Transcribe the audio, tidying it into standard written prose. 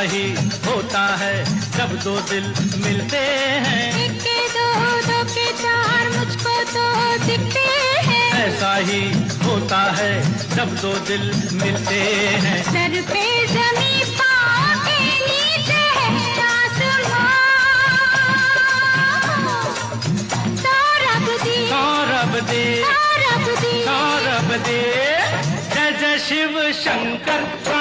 ही होता है जब दो दिल मिलते हैं। एक के दो, दो के चार, मुझको तो दिखते हैं। ऐसा ही होता है जब दो दिल मिलते हैं। सर पे ज़मीं, पाँव के नीचे है आसमां। सौरभ दे, सौरभ दे, सौरभ दे, सौरभ दे। जय जय शिव शंकर।